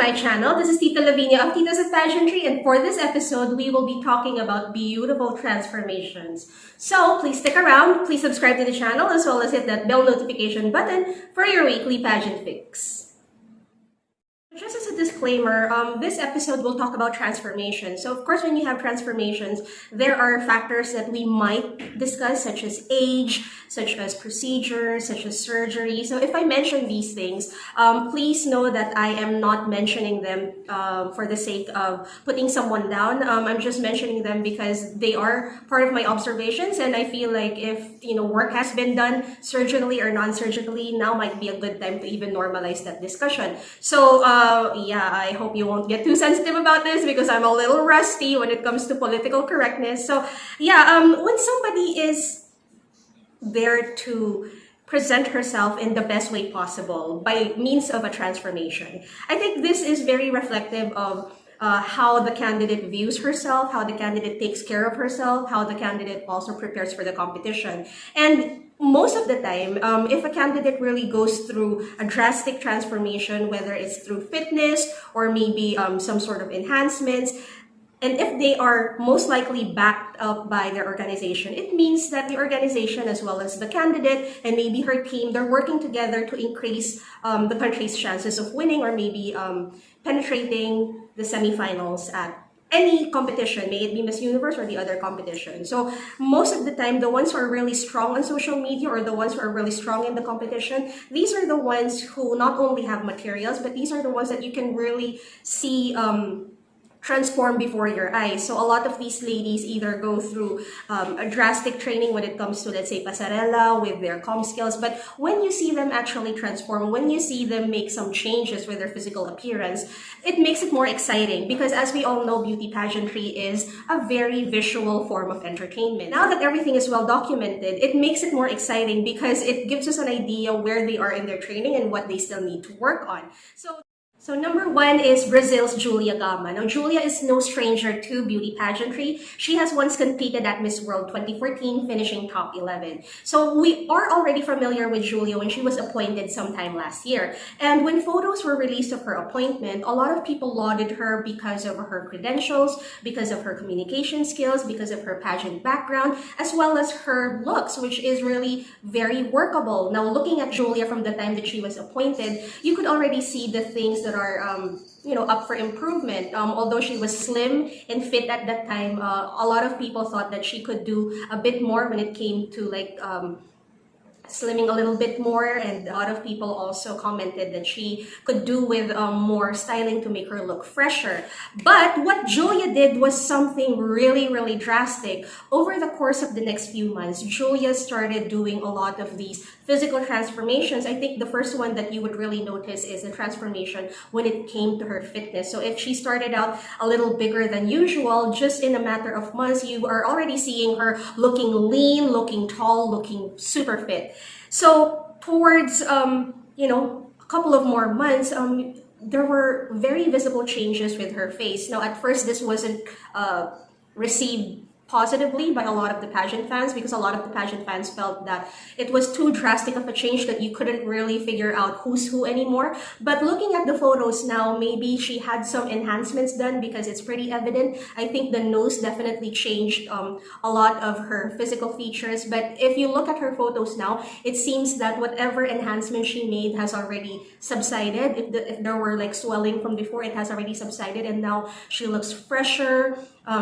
my channel. This is Tita Lavinia of Titas of Pageantry, and for this episode, we will be talking about beautiful transformations. So please stick around, please subscribe to the channel, as well as hit that bell notification button for your weekly pageant fix. Just as a disclaimer, this episode will talk about transformation. So of course, when you have transformations, there are factors that we might discuss, such as age, such as procedures, such as surgery. So if I mention these things, please know that I am not mentioning them for the sake of putting someone down. I'm just mentioning them because they are part of my observations, and I feel like if work has been done surgically or non-surgically, now might be a good time to even normalize that discussion. So yeah, I hope you won't get too sensitive about this because I'm a little rusty when it comes to political correctness. So yeah, when somebody is there to present herself in the best way possible by means of a transformation, I think this is very reflective of how the candidate views herself, how the candidate takes care of herself, how the candidate also prepares for the competition. And most of the time, if a candidate really goes through a drastic transformation, whether it's through fitness or maybe some sort of enhancements, and if they are most likely backed up by their organization, it means that the organization, as well as the candidate and maybe her team, they're working together to increase the country's chances of winning or maybe penetrating the semifinals at any competition, may it be Miss Universe or the other competition. So most of the time, the ones who are really strong on social media or the ones who are really strong in the competition, these are the ones who not only have materials, but these are the ones that you can really see transform before your eyes. So a lot of these ladies either go through a drastic training when it comes to, let's say, pasarela with their comm skills. But when you see them actually transform, when you see them make some changes with their physical appearance, it makes it more exciting because, as we all know, beauty pageantry is a very visual form of entertainment. Now that everything is well documented, it makes it more exciting because it gives us an idea where they are in their training and what they still need to work on. So number one is Brazil's Julia Gama. Now, Julia is no stranger to beauty pageantry. She has once competed at Miss World 2014, finishing top 11. So we are already familiar with Julia when she was appointed sometime last year. And when photos were released of her appointment, a lot of people lauded her because of her credentials, because of her communication skills, because of her pageant background, as well as her looks, which is really very workable. Now, looking at Julia from the time that she was appointed, you could already see the things that are up for improvement. Although she was slim and fit at that time, a lot of people thought that she could do a bit more when it came to slimming a little bit more, and a lot of people also commented that she could do with more styling to make her look fresher. But what Julia did was something really, really drastic. Over the course of the next few months, Julia started doing a lot of these physical transformations. I think the first one that you would really notice is a transformation when it came to her fitness. So if she started out a little bigger than usual, just in a matter of months, you are already seeing her looking lean, looking tall, looking super fit. So towards, a couple of more months, there were very visible changes with her face. Now, at first, this wasn't received positively by a lot of the pageant fans because a lot of the pageant fans felt that it was too drastic of a change that you couldn't really figure out who's who anymore. But looking at the photos now, maybe she had some enhancements done because it's pretty evident. I think the nose definitely changed a lot of her physical features. But if you look at her photos now, it seems that whatever enhancement she made has already subsided. If there were like swelling from before, it has already subsided, and now she looks fresher.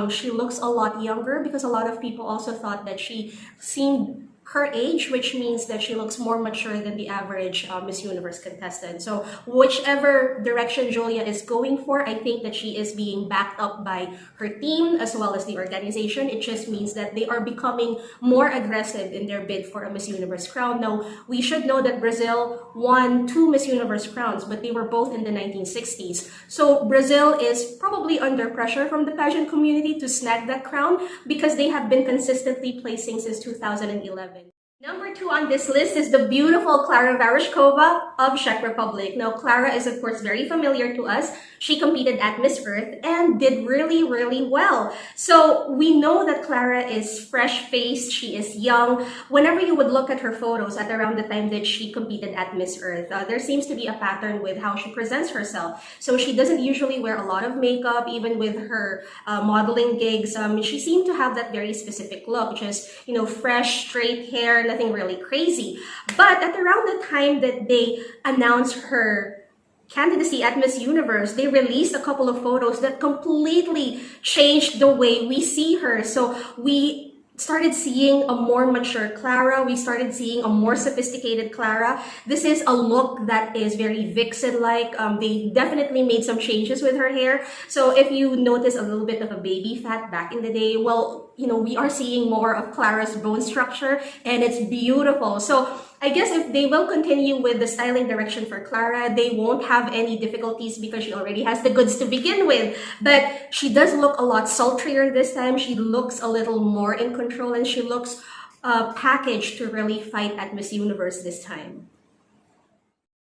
She looks a lot younger because a lot of people also thought that she seemed her age, which means that she looks more mature than the average Miss Universe contestant. So whichever direction Julia is going for, I think that she is being backed up by her team as well as the organization. It just means that they are becoming more aggressive in their bid for a Miss Universe crown. Now, we should know that Brazil won 2 Miss Universe crowns, but they were both in the 1960s. So Brazil is probably under pressure from the pageant community to snag that crown because they have been consistently placing since 2011. Number 2 on this list is the beautiful Clara Varishkova of Czech Republic. Now, Clara is, of course, very familiar to us. She competed at Miss Earth and did really, really well. So we know that Clara is fresh-faced. She is young. Whenever you would look at her photos at around the time that she competed at Miss Earth, there seems to be a pattern with how she presents herself. So she doesn't usually wear a lot of makeup, even with her modeling gigs. She seemed to have that very specific look, which is, you know, fresh, straight hair, nothing really crazy. But at around the time that they announced her candidacy at Miss Universe, they released a couple of photos that completely changed the way we see her. So we started seeing a more mature Clara. We started seeing a more sophisticated Clara. This is a look that is very vixen-like. They definitely made some changes with her hair. So if you notice a little bit of a baby fat back in the day, well, you know, we are seeing more of Clara's bone structure, and it's beautiful. So I guess if they will continue with the styling direction for Clara, they won't have any difficulties because she already has the goods to begin with. But she does look a lot sultrier this time. She looks a little more in control, and she looks packaged to really fight at Miss Universe this time.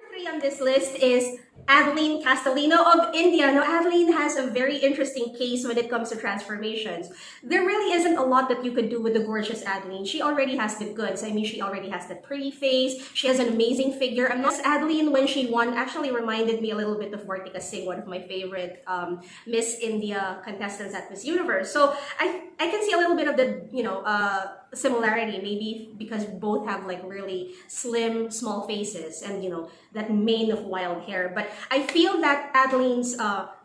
Number 3 on this list is Adaline Castellino of India. Now, Adaline has a very interesting case when it comes to transformations. There really isn't a lot that you could do with the gorgeous Adaline. She already has the goods. I mean, she already has the pretty face. She has an amazing figure. And Adaline, when she won, actually reminded me a little bit of Vartika Singh, one of my favorite Miss India contestants at Miss Universe. So I can see a little bit of the, you know, similarity, maybe because both have like really slim, small faces and, you know, that mane of wild hair. But I feel that Adaline's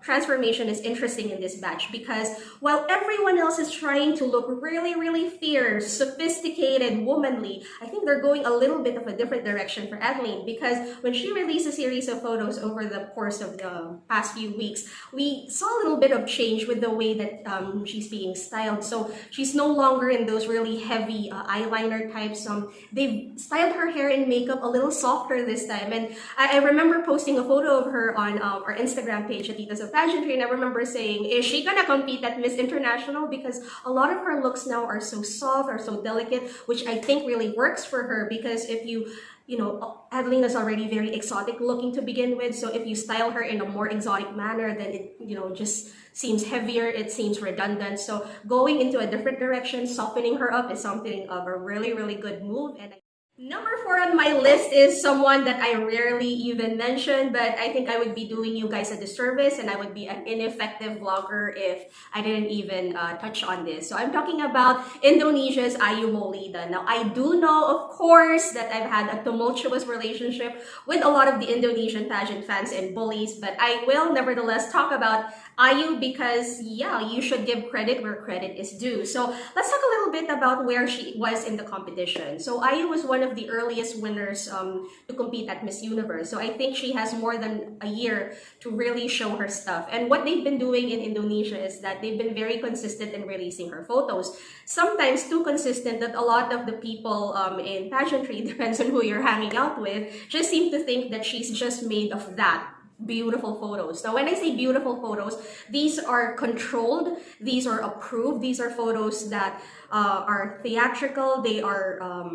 transformation is interesting in this batch because while everyone else is trying to look really, really fierce, sophisticated, womanly, I think they're going a little bit of a different direction for Adaline because when she released a series of photos over the course of the past few weeks, we saw a little bit of change with the way that she's being styled. So she's no longer in those really heavy eyeliner types. They've styled her hair and makeup a little softer this time. And I remember posting a photo of her on our Instagram page, Titas of Pageantry, and I remember saying, is she gonna compete at Miss International? Because a lot of her looks now are so soft, are so delicate, which I think really works for her because if you know, Adaline is already very exotic looking to begin with. So if you style her in a more exotic manner, then it, you know, just seems heavier, it seems redundant. So going into a different direction, softening her up is something of a really, really good move. And number 4 on my list is someone that I rarely even mention, but I think I would be doing you guys a disservice and I would be an ineffective vlogger if I didn't even touch on this. So I'm talking about Indonesia's Ayumulida. Now, I do know, of course, that I've had a tumultuous relationship with a lot of the Indonesian pageant fans and bullies, but I will nevertheless talk about Ayu because, yeah, you should give credit where credit is due. So let's talk a little bit about where she was in the competition. So Ayu was one of the earliest winners to compete at Miss Universe. So I think she has more than a year to really show her stuff. And what they've been doing in Indonesia is that they've been very consistent in releasing her photos. Sometimes too consistent that a lot of the people in pageantry, depends on who you're hanging out with, just seem to think that she's just made of that. Beautiful photos. Now, when I say beautiful photos, these are controlled, these are approved, these are photos that are theatrical, they are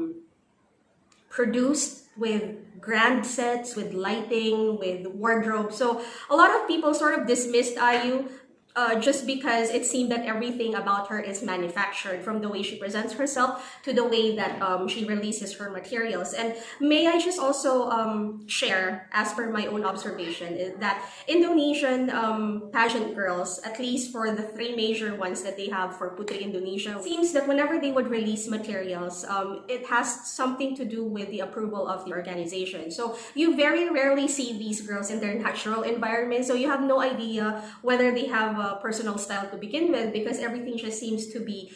produced with grand sets, with lighting, with wardrobe. So a lot of people sort of dismissed Ayu just because it seemed that everything about her is manufactured, from the way she presents herself to the way that she releases her materials. And may I just also share, as per my own observation, is that Indonesian pageant girls, at least for the 3 major ones that they have for Putri Indonesia, seems that whenever they would release materials, it has something to do with the approval of the organization. So you very rarely see these girls in their natural environment, so you have no idea whether they have personal style to begin with because everything just seems to be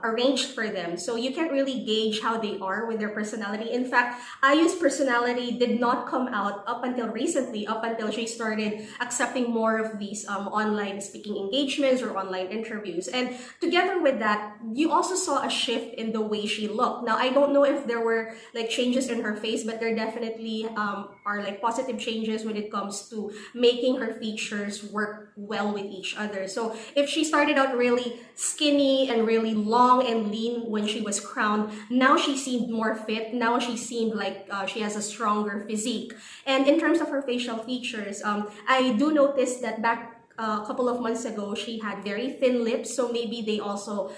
arranged for them. So you can't really gauge how they are with their personality. In fact, Ayu's personality did not come out up until recently, up until she started accepting more of these online speaking engagements or online interviews. And together with that, you also saw a shift in the way she looked. Now, I don't know if there were like changes in her face, but there definitely are like positive changes when it comes to making her features work well with each other. other. So if she started out really skinny and really long and lean when she was crowned, now she seemed more fit. Now she seemed like she has a stronger physique. And in terms of her facial features, I do notice that back a couple of months ago, she had very thin lips, so maybe they also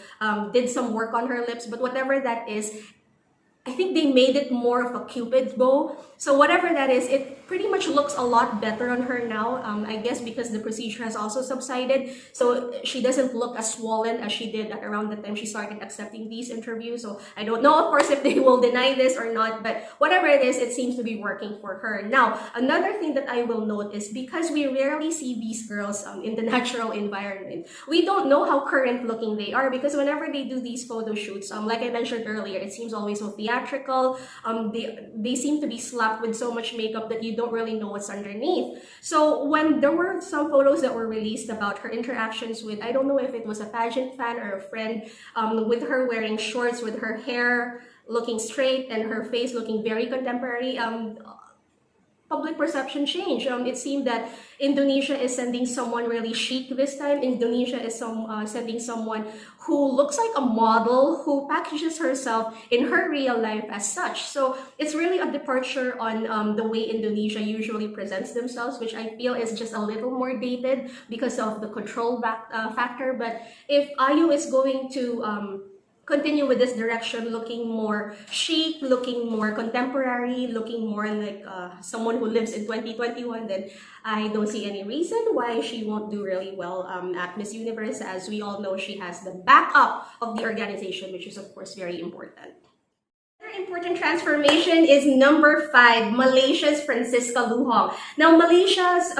did some work on her lips. But whatever that is, I think they made it more of a cupid's bow. So whatever that is, it pretty much looks a lot better on her now. I guess because the procedure has also subsided. So she doesn't look as swollen as she did at around the time she started accepting these interviews. So I don't know, of course, if they will deny this or not. But whatever it is, it seems to be working for her. Now, another thing that I will note is because we rarely see these girls in the natural environment, we don't know how current looking they are, because whenever they do these photo shoots, like I mentioned earlier, it seems always so theatrical. They seem to be slapped with so much makeup that you don't really know what's underneath. So when there were some photos that were released about her interactions with, I don't know if it was a pageant fan or a friend, with her wearing shorts, with her hair looking straight and her face looking very contemporary, public perception change. It seemed that Indonesia is sending someone really chic this time. Indonesia is sending someone who looks like a model, who packages herself in her real life as such. So it's really a departure on the way Indonesia usually presents themselves, which I feel is just a little more dated because of the control factor. But if Ayu is going to continue with this direction, looking more chic, looking more contemporary, looking more like someone who lives in 2021, then I don't see any reason why she won't do really well at Miss Universe. As we all know, she has the backup of the organization, which is of course very important. Another important transformation is number 5, Malaysia's Francisca Luhong. Now, Malaysia's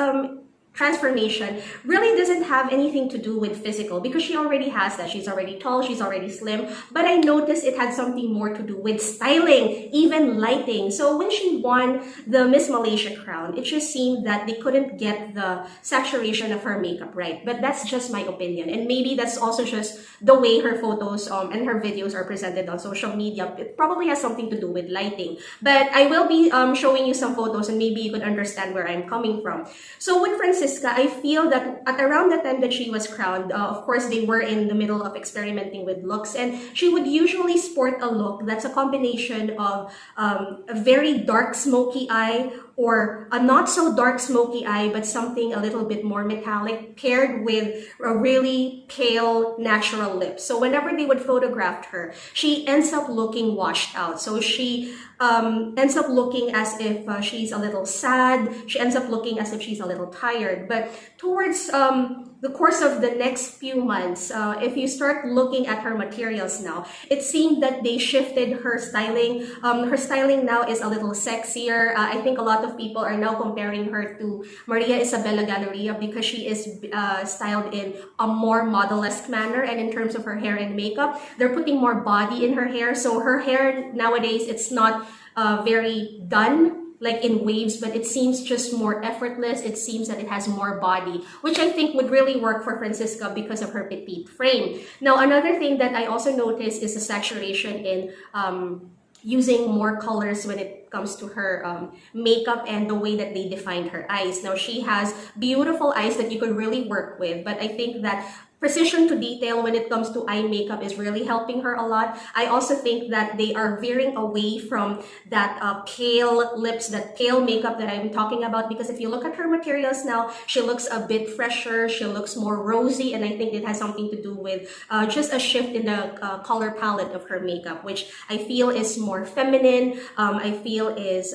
transformation really doesn't have anything to do with physical, because she already has that. She's already tall, she's already slim, but I noticed it had something more to do with styling, even lighting. So when she won the Miss Malaysia crown, it just seemed that they couldn't get the saturation of her makeup right. But that's just my opinion, and maybe that's also just the way her photos and her videos are presented on social media. It probably has something to do with lighting, but I will be showing you some photos and maybe you could understand where I'm coming from. So with Francisca, I feel that at around the time that she was crowned, of course, they were in the middle of experimenting with looks, and she would usually sport a look that's a combination of a very dark smoky eye, or a not so dark smoky eye, but something a little bit more metallic, paired with a really pale natural lip. So whenever they would photograph her, she ends up looking washed out. So she ends up looking as if she's a little sad. She ends up looking as if she's a little tired. But towards the course of the next few months, if you start looking at her materials now, it seemed that they shifted her styling. Her styling now is a little sexier. I think a lot of people are now comparing her to Maria Isabella Galleria because she is styled in a more model-esque manner, and in terms of her hair and makeup, they're putting more body in her hair. So her hair nowadays, it's not very done like in waves, but it seems just more effortless. It seems that it has more body, which I think would really work for Francisca because of her petite frame. Now, another thing that I also noticed is the saturation in using more colors when it comes to her makeup and the way that they defined her eyes. Now, she has beautiful eyes that you could really work with, but I think that precision to detail when it comes to eye makeup is really helping her a lot. I also think that they are veering away from that pale lips, that pale makeup that I'm talking about, because if you look at her materials now, she looks a bit fresher, she looks more rosy, and I think it has something to do with just a shift in the color palette of her makeup, which I feel is more feminine, I feel is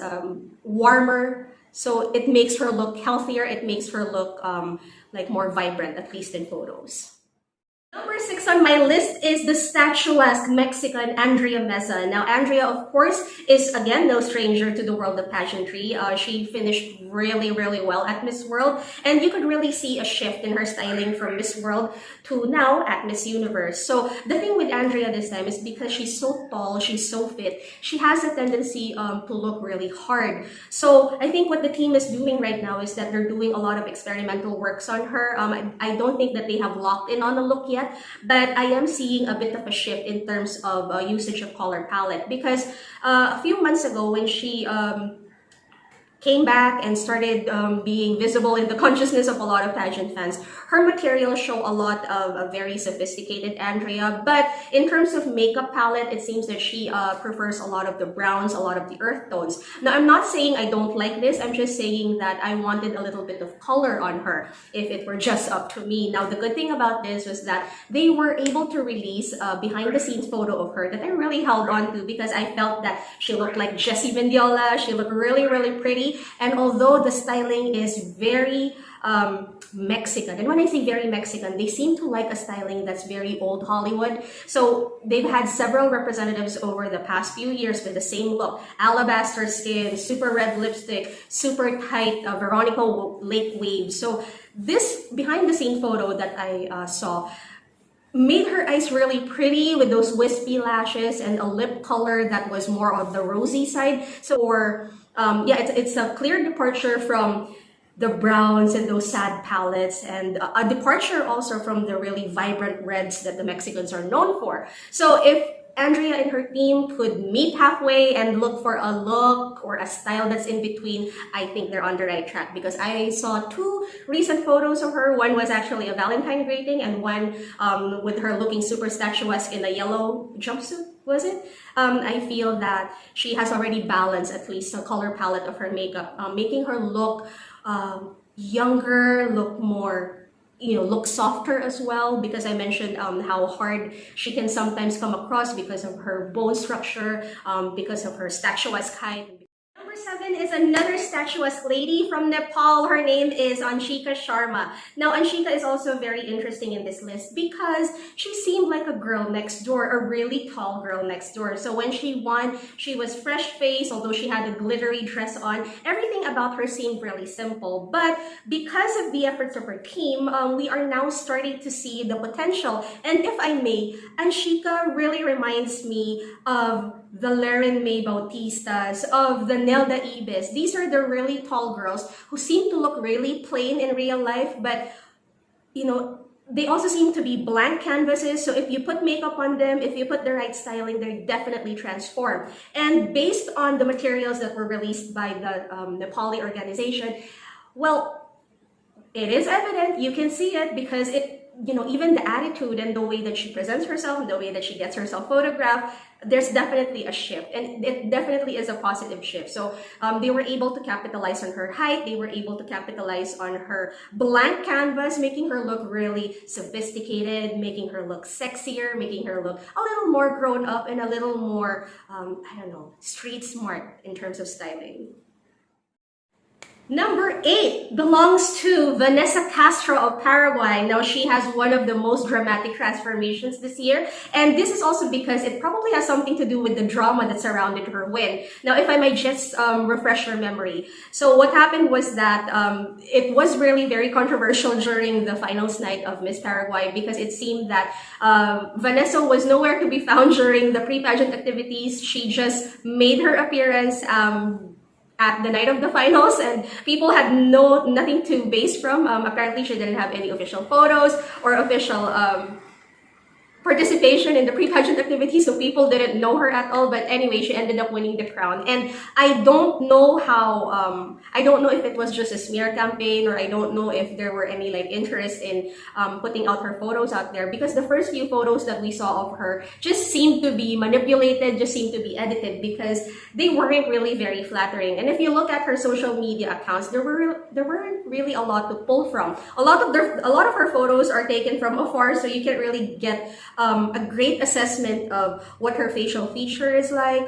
warmer. So it makes her look healthier, it makes her look like more vibrant, at least in photos. Number 6 on my list is the statuesque Mexican Andrea Meza. Now, Andrea, of course, is again no stranger to the world of pageantry. She finished really, really well at Miss World, and you could really see a shift in her styling from Miss World to now at Miss Universe. So the thing with Andrea this time is because she's so tall, she's so fit, she has a tendency to look really hard. So I think what the team is doing right now is that they're doing a lot of experimental works on her. I don't think that they have locked in on a look yet, but I am seeing a bit of a shift in terms of usage of color palette, because a few months ago when she came back and started being visible in the consciousness of a lot of pageant fans. Her materials show a lot of a very sophisticated Andrea, but in terms of makeup palette, it seems that she prefers a lot of the browns, a lot of the earth tones. Now, I'm not saying I don't like this, I'm just saying that I wanted a little bit of color on her if it were just up to me. Now, the good thing about this was that they were able to release a behind the scenes photo of her that I really held on to because I felt that she looked like Jessie Mendiola. She looked really, really pretty. And although the styling is very Mexican, and when I say very Mexican, they seem to like a styling that's very old Hollywood. So they've had several representatives over the past few years with the same look: alabaster skin, super red lipstick, super tight Veronica Lake waves. So this behind the scene photo that I saw made her eyes really pretty with those wispy lashes and a lip color that was more on the rosy side. So, yeah, it's a clear departure from the browns and those sad palettes, and a departure also from the really vibrant reds that the Mexicans are known for. So if Andrea and her team could meet halfway and look for a look or a style that's in between, I think they're on the right track, because I saw two recent photos of her. One was actually a Valentine greeting, and one with her looking super statuesque in a yellow jumpsuit, was it? I feel that she has already balanced at least the color palette of her makeup, making her look younger, look more, look softer as well, because I mentioned how hard she can sometimes come across because of her bone structure, because of her statuesque height. Number 7 is another statuesque lady from Nepal. Her name is Onshika Sharma. Now, Onshika is also very interesting in this list because she seemed like a girl next door, a really tall girl next door. So when she won, she was fresh-faced, although she had a glittery dress on. Everything about her seemed really simple. But because of the efforts of her team, we are now starting to see the potential. And if I may, Onshika really reminds me of the Laren May Bautistas, of the Nelda Ibis. These are the really tall girls who seem to look really plain in real life, but they also seem to be blank canvases. So if you put makeup on them, if you put the right styling, they're definitely transformed. And based on the materials that were released by the Nepali organization, well, it is evident, you can see it, because even the attitude and the way that she presents herself and the way that she gets herself photographed, there's definitely a shift, and it definitely is a positive shift. So they were able to capitalize on her height, they were able to capitalize on her blank canvas, making her look really sophisticated, making her look sexier, making her look a little more grown up and a little more, street smart in terms of styling. Number 8 belongs to Vanessa Castro of Paraguay. Now, she has one of the most dramatic transformations this year, and this is also because it probably has something to do with the drama that surrounded her win. Now, if I might just refresh your memory. So what happened was that it was really very controversial during the finals night of Miss Paraguay, because it seemed that Vanessa was nowhere to be found during the pre-pageant activities. She just made her appearance at the night of the finals, and people had nothing to base from. Apparently, she didn't have any official photos or official participation in the pre-pageant activity, so people didn't know her at all. But anyway, she ended up winning the crown, and I don't know how, I don't know if it was just a smear campaign, or I don't know if there were any interest in putting out her photos out there, because the first few photos that we saw of her just seemed to be manipulated, just seemed to be edited, because they weren't really very flattering. And if you look at her social media accounts, there weren't really a lot to pull from. A lot of her photos are taken from afar, so you can't really get a great assessment of what her facial feature is like,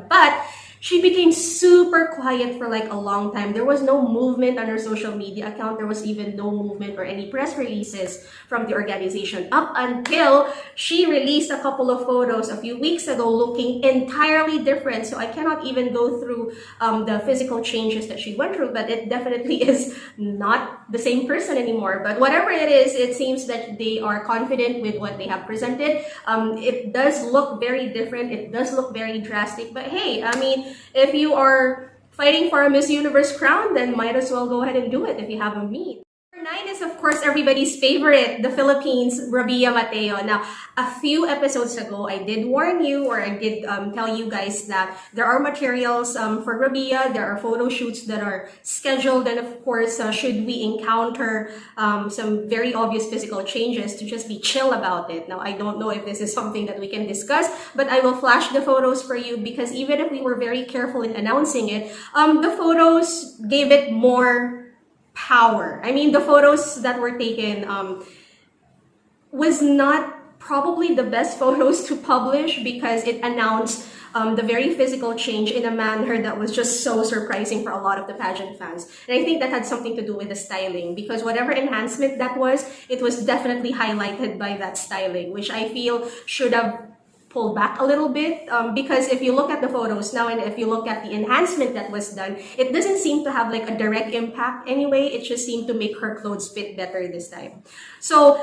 but she became super quiet for a long time. There was no movement on her social media account. There was even no movement or any press releases from the organization up until she released a couple of photos a few weeks ago looking entirely different. So I cannot even go through the physical changes that she went through, but it definitely is not the same person anymore. But whatever it is, it seems that they are confident with what they have presented. It does look very different. It does look very drastic, but hey, I mean, if you are fighting for a Miss Universe crown, then might as well go ahead and do it if you have a meet. 9 is, of course, everybody's favorite, the Philippines, Rabia Mateo. Now, a few episodes ago, I did warn you, or I did tell you guys that there are materials for Rabia, there are photo shoots that are scheduled, and of course, should we encounter some very obvious physical changes, to just be chill about it. Now, I don't know if this is something that we can discuss, but I will flash the photos for you, because even if we were very careful in announcing it, the photos gave it more power. I mean, the photos that were taken was not probably the best photos to publish, because it announced the very physical change in a manner that was just so surprising for a lot of the pageant fans. And I think that had something to do with the styling, because whatever enhancement that was, it was definitely highlighted by that styling, which I feel should have pull back a little bit, because if you look at the photos now and if you look at the enhancement that was done, it doesn't seem to have like a direct impact anyway. It just seemed to make her clothes fit better this time. So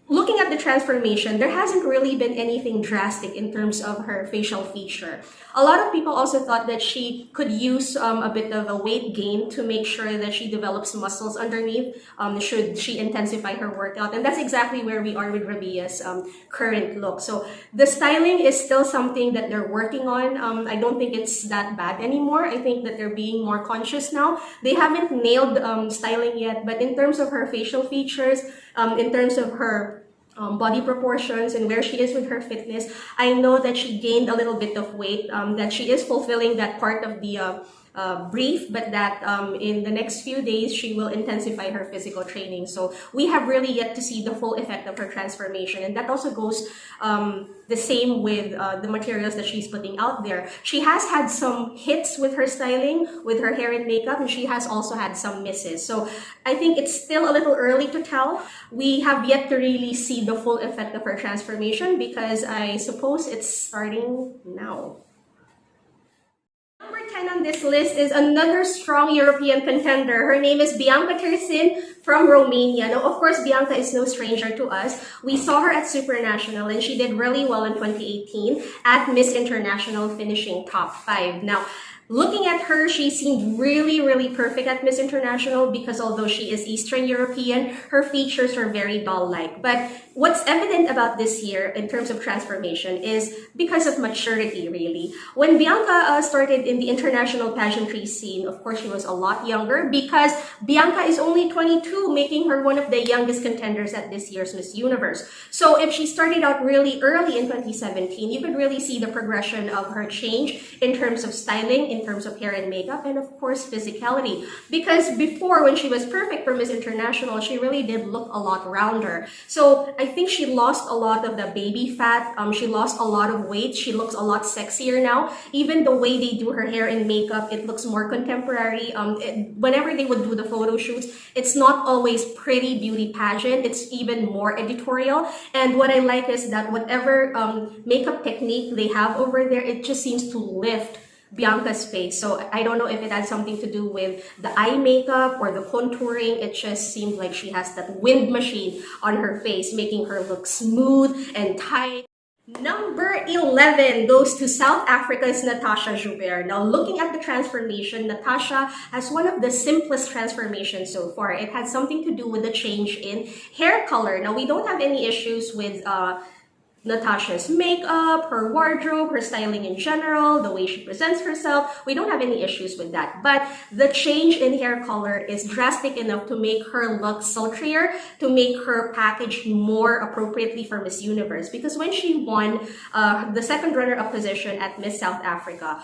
looking at the transformation, there hasn't really been anything drastic in terms of her facial feature. A lot of people also thought that she could use a bit of a weight gain to make sure that she develops muscles underneath, should she intensify her workout. And that's exactly where we are with Rabia's current look. So the styling is still something that they're working on. I don't think it's that bad anymore. I think that they're being more conscious now. They haven't nailed styling yet, but in terms of her facial features, in terms of her body proportions and where she is with her fitness, I know that she gained a little bit of weight, that she is fulfilling that part of the brief, but that in the next few days she will intensify her physical training. So we have really yet to see the full effect of her transformation, and that also goes the same with the materials that she's putting out there. She has had some hits with her styling, with her hair and makeup, and she has also had some misses. So I think it's still a little early to tell. We have yet to really see the full effect of her transformation, because I suppose it's starting now. Number 10 on this list is another strong European contender. Her name is Bianca Tirsin from Romania. Now, of course, Bianca is no stranger to us. We saw her at Supranational, and she did really well in 2018 at Miss International, finishing top 5. Now, looking at her, she seemed really perfect at Miss International, because although she is Eastern European, her features are very doll-like. But what's evident about this year in terms of transformation is because of maturity, really. When Bianca started in the international pageantry scene, of course, she was a lot younger, because Bianca is only 22, making her one of the youngest contenders at this year's Miss Universe. So if she started out really early in 2017, you could really see the progression of her change in terms of styling, in terms of hair and makeup, and of course physicality. Because before, when she was perfect for Miss International, she really did look a lot rounder. So I think she lost a lot of the baby fat. She lost a lot of weight. She looks a lot sexier now. Even the way they do her hair and makeup, it looks more contemporary. Whenever they would do the photo shoots, it's not always pretty beauty pageant. It's even more editorial. And what I like is that whatever makeup technique they have over there, it just seems to lift Bianca's face. So I don't know if it had something to do with the eye makeup or the contouring. It just seemed like she has that wind machine on her face, making her look smooth and tight. Number 11 goes to South Africa's Natasha Jupiter. Now, looking at the transformation, Natasha has one of the simplest transformations so far. It had something to do with the change in hair color. Now, we don't have any issues with Natasha's makeup, her wardrobe, her styling in general, the way she presents herself. We don't have any issues with that. But the change in hair color is drastic enough to make her look sultrier, to make her packaged more appropriately for Miss Universe. Because when she won the second runner-up position at Miss South Africa,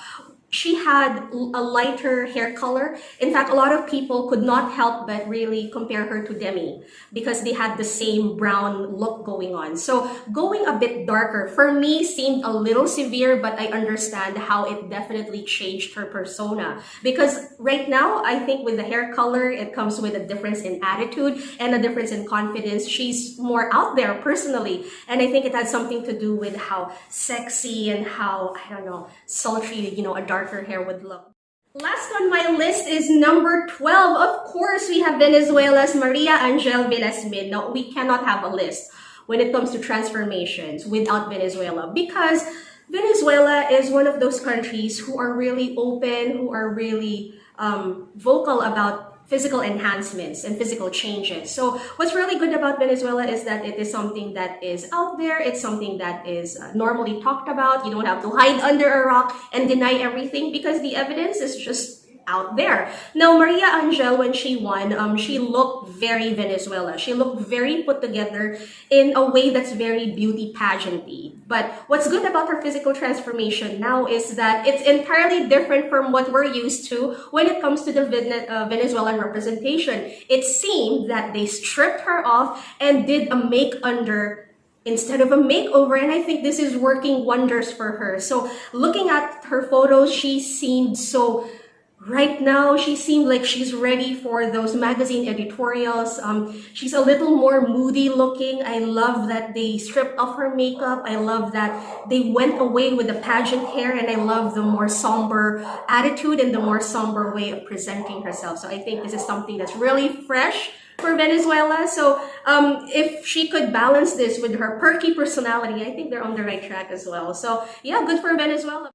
she had a lighter hair color. In fact, a lot of people could not help but really compare her to Demi, because they had the same brown look going on. So going a bit darker, for me, seemed a little severe, but I understand how it definitely changed her persona. Because right now, I think with the hair color, it comes with a difference in attitude and a difference in confidence. She's more out there personally. And I think it has something to do with how sexy and how, I don't know, sultry, a darker hair would look. Last on my list is number 12. Of course, we have Venezuela's Maria Angel Velasmin. Now, we cannot have a list when it comes to transformations without Venezuela, because Venezuela is one of those countries who are really open, who are really vocal about physical enhancements and physical changes. So what's really good about Venezuela is that it is something that is out there. It's something that is normally talked about. You don't have to hide under a rock and deny everything because the evidence is just out there. Now, Maria Angel, when she won, she looked very Venezuela. She looked very put together in a way that's very beauty pageanty. But what's good about her physical transformation now is that it's entirely different from what we're used to when it comes to the Venezuelan representation. It seemed that they stripped her off and did a make-under instead of a makeover, and I think this is working wonders for her. So looking at her photos, she seemed so... Right now, she seemed like she's ready for those magazine editorials. She's a little more moody looking. I love that they stripped off her makeup. I love that they went away with the pageant hair, and I love the more somber attitude and the more somber way of presenting herself. So I think this is something that's really fresh for Venezuela. So if she could balance this with her perky personality, I think they're on the right track as well. So yeah, good for Venezuela.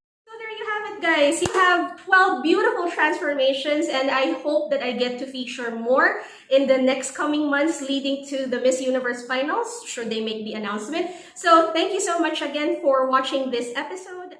You have it, guys. You have 12 beautiful transformations, and I hope that I get to feature more in the next coming months leading to the Miss Universe finals, should they make the announcement. So thank you so much again for watching this episode.